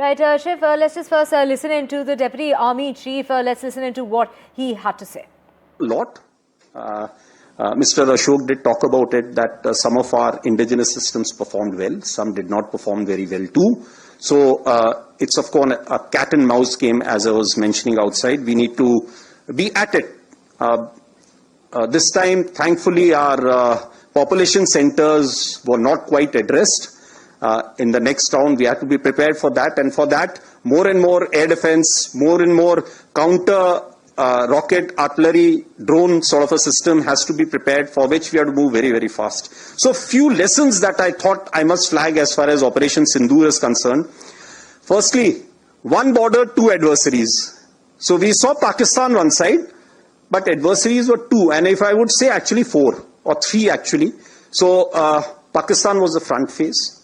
Right, Shiv, let's just first listen into the Deputy Army Chief. Let's listen into what he had to say. A lot. Mr. Ashok did talk about it, that some of our indigenous systems performed well, some did not perform very well too. So it's of course a cat and mouse game, as I was mentioning outside. We need to be at it. This time, thankfully, our population centers were not quite addressed. In the next round, we have to be prepared for that, and for that, more and more air defense, more and more counter rocket, artillery, drone sort of a system has to be prepared, for which we have to move very, very fast. So few lessons that I thought I must flag as far as Operation Sindoor is concerned. Firstly, one border, two adversaries. So we saw Pakistan one side, but adversaries were two, and if I would say actually four or three actually. So Pakistan was the front face.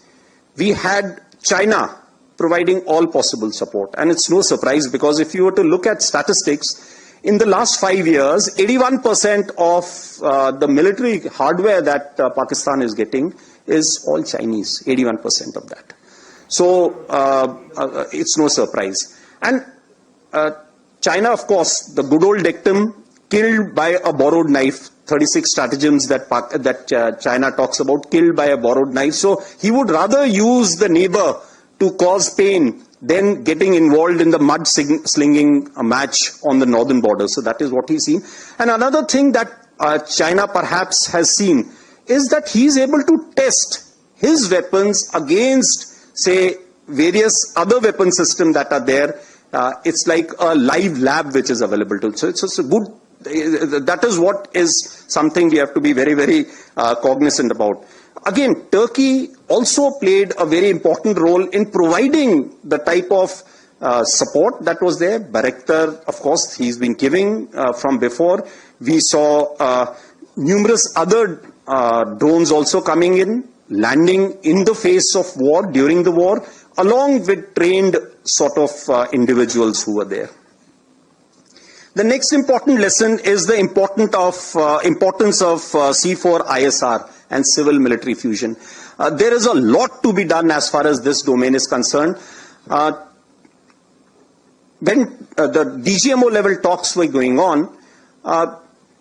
We had China providing all possible support, and it's no surprise, because if you were to look at statistics, in the last 5 years, 81% of the military hardware that Pakistan is getting is all Chinese, 81% of that. So it's no surprise. And China, of course, the good old dictum, killed by a borrowed knife, 36 stratagems that China talks about, killed by a borrowed knife. So he would rather use the neighbor to cause pain than getting involved in the mud slinging match on the northern border. So that is what he's seen. And another thing that China perhaps has seen is that he's able to test his weapons against, say, various other weapon systems that are there. It's like a live lab which is available to him. So it's a good, that is what is something we have to be very, very cognizant about. Again, Turkey also played a very important role in providing the type of support that was there. Bayraktar, of course, he's been giving from before. We saw numerous other drones also coming in, landing in the face of war, during the war, along with trained sort of individuals who were there. The next important lesson is the importance of C4 ISR and civil military fusion. There is a lot to be done as far as this domain is concerned. When the DGMO level talks were going on,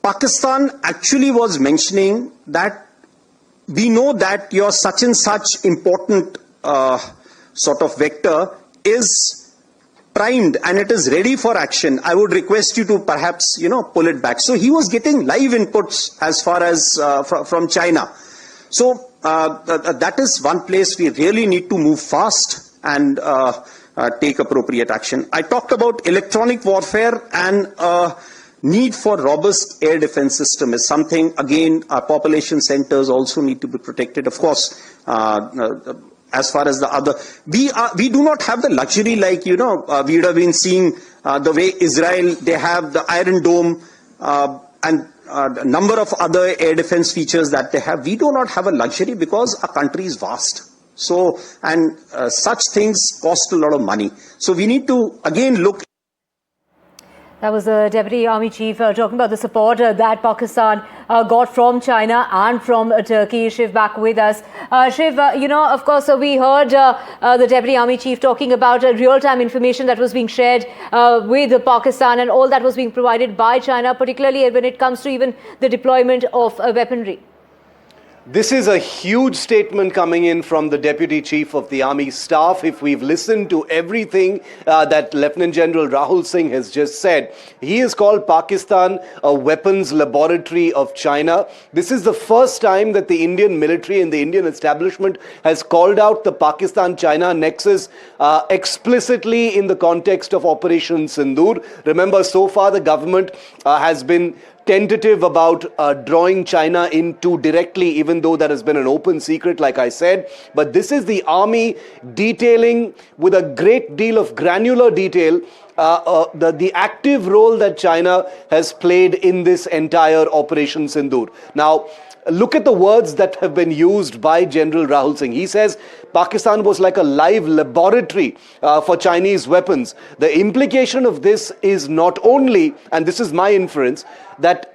Pakistan actually was mentioning that we know that your such and such important sort of vector is primed and it is ready for action. I would request you to perhaps, pull it back. So he was getting live inputs as far as from China. So that is one place we really need to move fast and take appropriate action. I talked about electronic warfare, and need for robust air defense system is something, again, our population centers also need to be protected. Of course, as far as the other, we do not have the luxury, like, we would have been seeing the way Israel, they have the Iron Dome and a number of other air defense features that they have. We do not have a luxury because our country is vast. So, and such things cost a lot of money. So we need to again look. That was the Deputy Army Chief talking about the support that Pakistan got from China and from Turkey. Shiv, back with us. Shiv, of course, we heard the Deputy Army Chief talking about real-time information that was being shared with Pakistan, and all that was being provided by China, particularly when it comes to even the deployment of weaponry. This is a huge statement coming in from the Deputy Chief of the Army Staff. If we've listened to everything that Lieutenant General Rahul Singh has just said, he has called Pakistan a weapons laboratory of China. This is the first time that the Indian military and the Indian establishment has called out the Pakistan-China nexus explicitly in the context of Operation Sindoor. Remember, so far the government has been tentative about drawing China into directly, even though that has been an open secret, like I said. But this is the army detailing with a great deal of granular detail the active role that China has played in this entire Operation Sindoor. Now, look at the words that have been used by General Rahul Singh. He says, Pakistan was like a live laboratory for Chinese weapons. The implication of this is not only, and this is my inference, that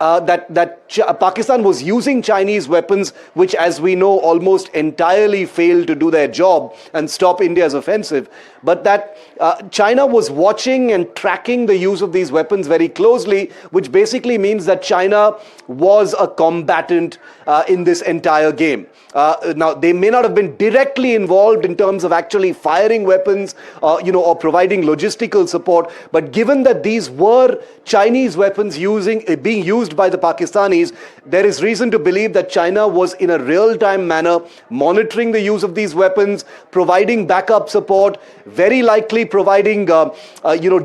Pakistan was using Chinese weapons, which, as we know, almost entirely failed to do their job and stop India's offensive, but that China was watching and tracking the use of these weapons very closely, which basically means that China was a combatant in this entire game. Now, they may not have been directly involved in terms of actually firing weapons, or providing logistical support, but given that these were Chinese weapons being used by the Pakistanis, there is reason to believe that China was in a real-time manner monitoring the use of these weapons, providing backup support, very likely providing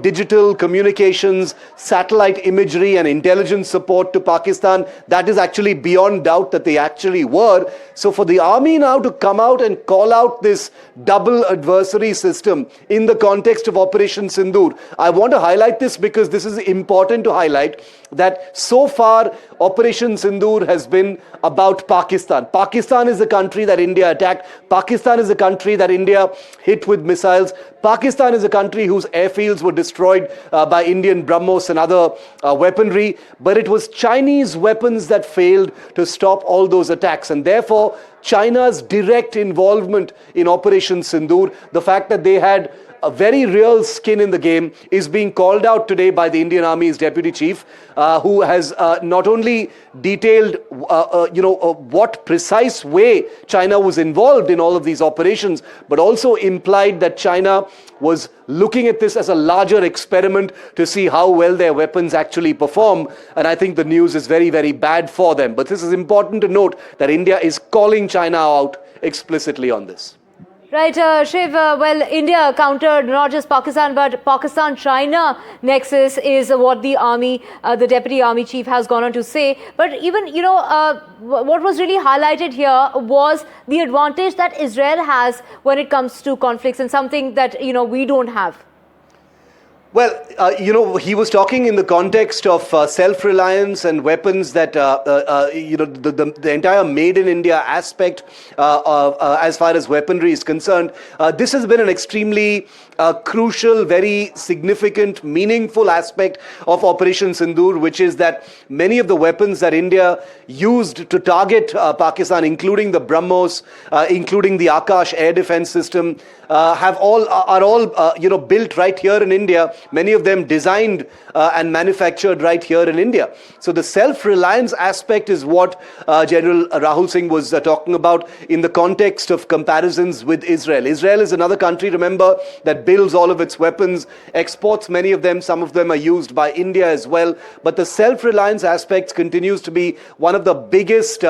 digital communications, satellite imagery and intelligence support to Pakistan. That is actually beyond doubt that they actually were. So for the army now to come out and call out this double adversary system in the context of Operation Sindoor, I want to highlight this because this is important to highlight that so far Operation Sindoor has been about Pakistan. Pakistan is the country that India attacked. Pakistan is the country that India hit with missiles. Pakistan is a country whose airfields were destroyed by Indian BrahMos and other weaponry. But it was Chinese weapons that failed to stop all those attacks. And therefore, China's direct involvement in Operation Sindoor, the fact that they had a very real skin in the game, is being called out today by the Indian Army's deputy chief, who has not only detailed what precise way China was involved in all of these operations, but also implied that China was looking at this as a larger experiment to see how well their weapons actually perform. And I think the news is very, very bad for them. But this is important to note that India is calling China out explicitly on this. Right, Shiv, well, India countered not just Pakistan, but Pakistan-China nexus is what the army, the deputy army chief has gone on to say. But even, what was really highlighted here was the advantage that Israel has when it comes to conflicts, and something that, we don't have. Well, he was talking in the context of self-reliance and weapons that, the entire made in India aspect as far as weaponry is concerned. This has been an extremely crucial, very significant, meaningful aspect of Operation Sindoor, which is that many of the weapons that India used to target Pakistan, including the BrahMos, including the Akash air defense system, are all built right here in India. Many of them designed and manufactured right here in India. So the self-reliance aspect is what General Rahul Singh was talking about in the context of comparisons with Israel. Israel is another country, remember, that builds all of its weapons, exports many of them. Some of them are used by India as well. But the self-reliance aspect continues to be one of the biggest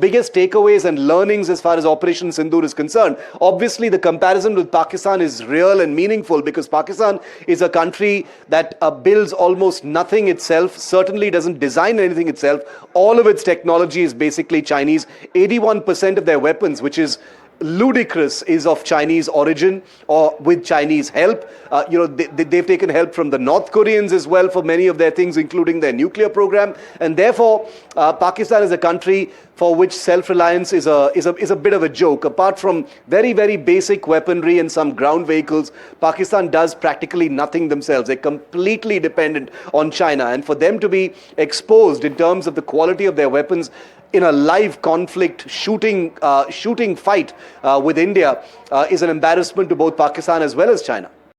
biggest takeaways and learnings as far as Operation Sindoor is concerned. Obviously, the comparison with Pakistan is real and meaningful because Pakistan is a country that builds almost nothing itself, certainly doesn't design anything itself. All of its technology is basically Chinese. 81% of their weapons, which is ludicrous, is of Chinese origin or with Chinese help. They've taken help from the North Koreans as well for many of their things, including their nuclear program. And therefore, Pakistan is a country for which self-reliance is a bit of a joke. Apart from very, very basic weaponry and some ground vehicles, Pakistan does practically nothing themselves. They're completely dependent on China. And for them to be exposed in terms of the quality of their weapons in a live conflict, shooting fight with India is an embarrassment to both Pakistan as well as China.